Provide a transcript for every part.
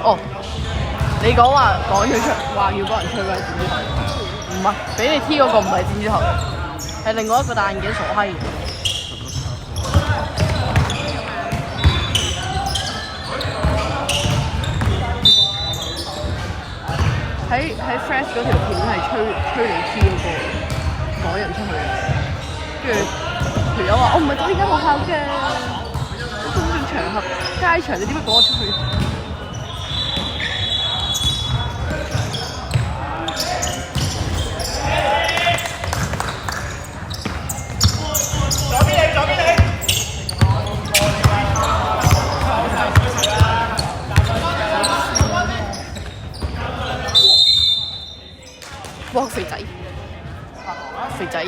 哦，你講話趕佢出，話要幫人吹嗰係剪紙頭，唔係俾你 T 嗰個唔係剪紙頭，係另外一個戴眼鏡傻閪。喺 Fresh 嗰條片係吹你 T 嗰個趕人出去，跟住條友話：我唔係讀呢間學校嘅，公眾場合街場，你點解趕我出去？哇！肥仔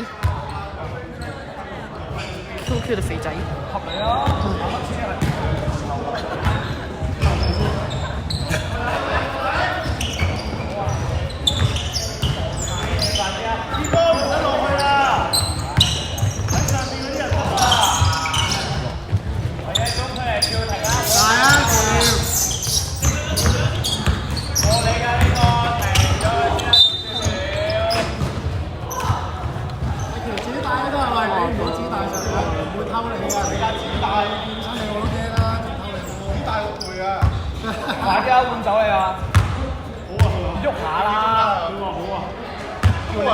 ，QQ 嘅肥仔。合理啊！買啲換走你啊！喐下啦！好啊！叫你換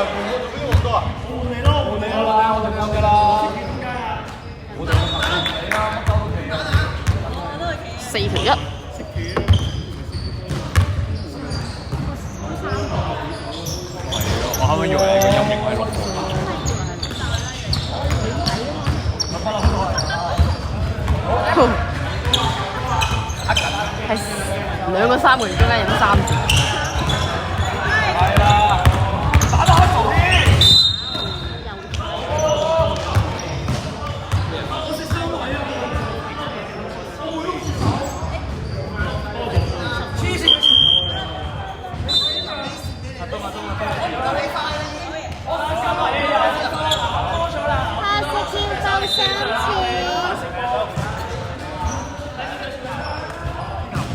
咗多啊？換你咯！換你啦！我哋有㗎啦！我哋你啦，乜周都企啊！4條1。我啱啱以為你嘅陰影喺6個。係2個3個月中間有咗3字。係啦，打得開頭啲。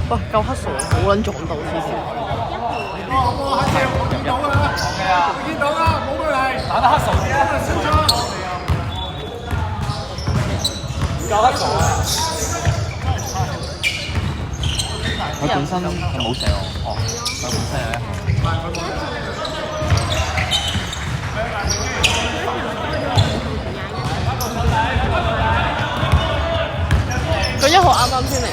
哇！夠黑傻，好撚撞到黐線。我喺正見到啦，見到啦，冇佢嚟。打得黑傻啲啊！小張，夠黑傻啊！佢本身係冇射喎，哦，佢本身係佢1號啱啱先嚟嘅。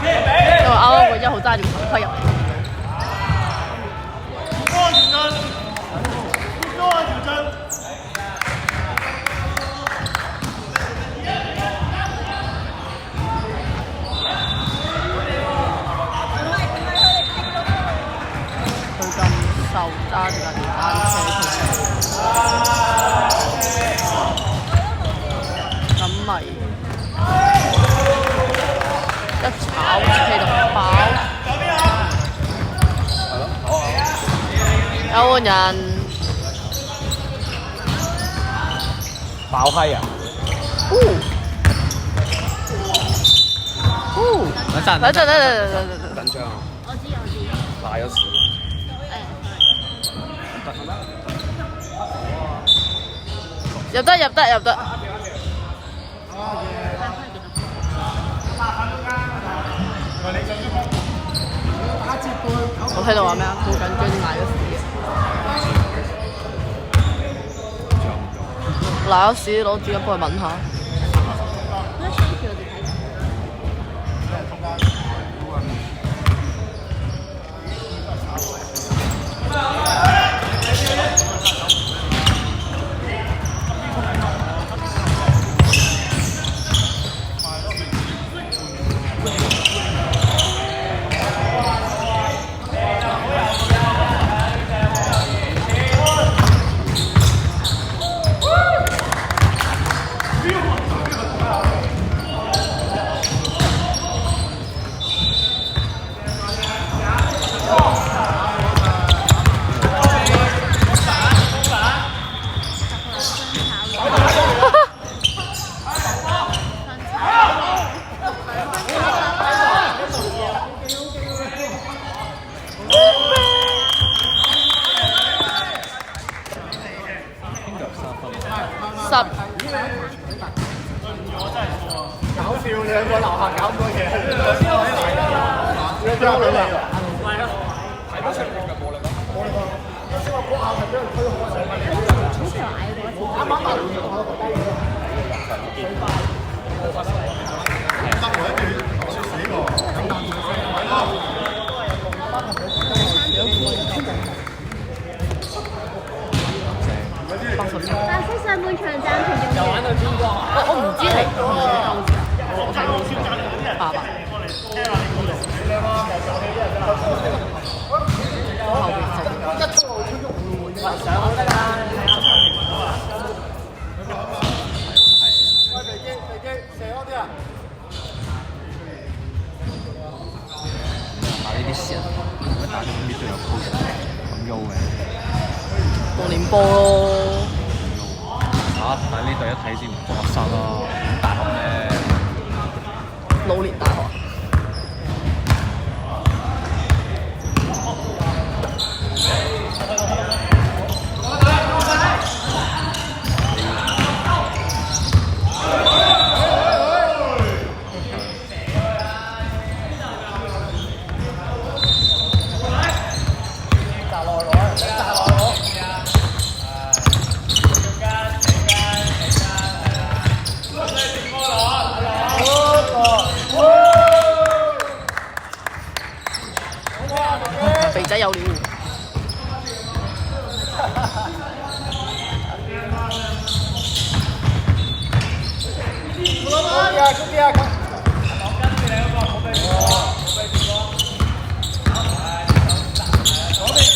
因為啱啱個1號揸住頭盔入嚟。佢咁瘦，揸住架電單車咁咪一炒車就爆。有個人爆閪啊！等陣，緊張啊！我知，賴咗屎。入得。我睇到話咩啊？好緊張，賴咗屎。賴咗屎，攞紙巾幫佢抿下。搞笑，你兩個樓下搞咁多嘢，你將女嚟喎。係啊，睇得出嚟嘅冇力咯，冇力咯。先話嗰下係俾人推開上嚟，啱啱埋兩個低咗。得我一句笑死喎，咁大白色上半場暫停用又玩到邊個？我唔知係我睇過爸爸。後邊一出路推喐唔會上好得啦。喂，肥機，射多啲啊！打呢啲線，打到搣都有 pose 咁喐嘅。過年波咯。嚇！但係呢度一睇先唔中學生咯，大學咩？老年大學。肥仔有料。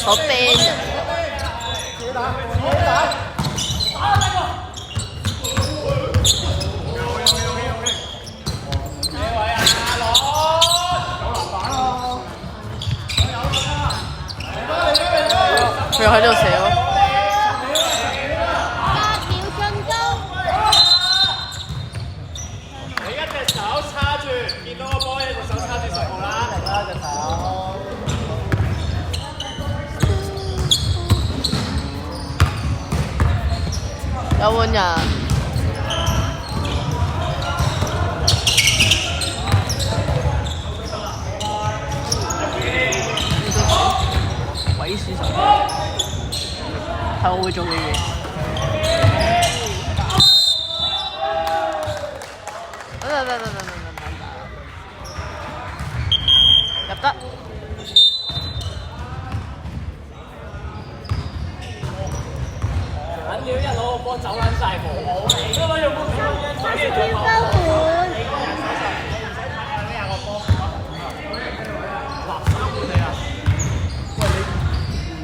我 ban 人。佢又喺度寫咯。8秒進攻。你一隻手叉住，見到個波，一隻手叉住10號啦，嚟啦隻手。有換人。鬼事神，係我會做嘅嘢。入得。緊要一攞個波走撚晒冇好嚟，因為用波要交款。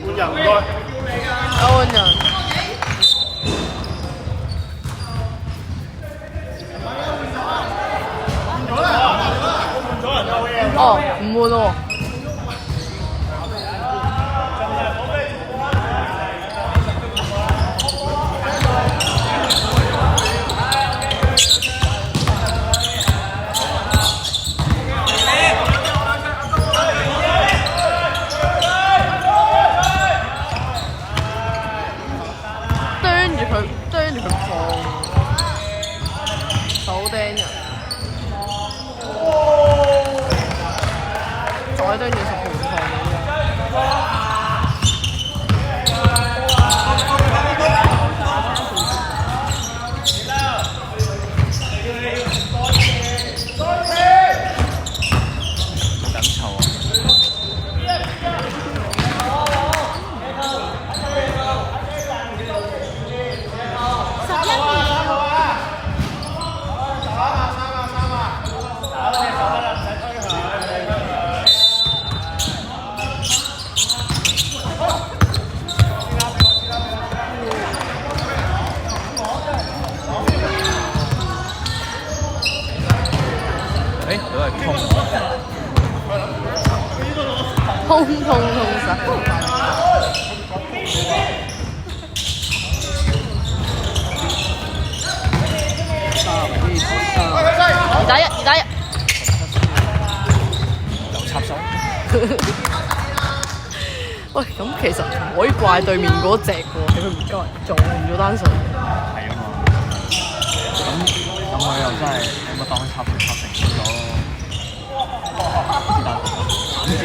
換人唔該。換人。哦，唔換喎。啄住佢放，手釘人，再啄住10號放緊湊啊！通實。2打1，2打1。又插手。喂，咁其實唔可以怪對面嗰隻喎，佢唔夠人做，唔做單數。係咁佢又真係有乜當插成咗咯。是但膽字。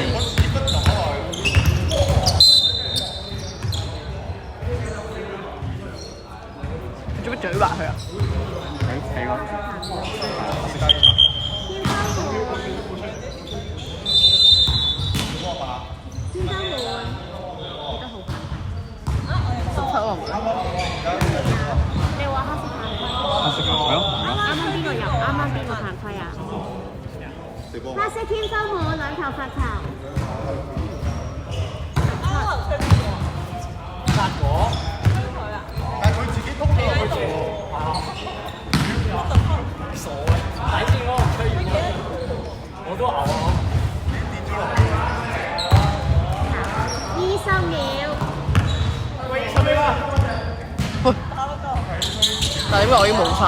做乜嘴滑佢啊？睇過。天生門，幾多號牌？17啊你話黑色牌規？黑色係咯。啱啱邊個入？啱啱邊個犯規啊？黑色天生門兩球發球。殺果。但係佢自己篤咗落去傻嘅，睇先咯，唔需要。我都牛啊！跌咗落去。20秒。喂，20秒啊！但係點解我已經冇晒？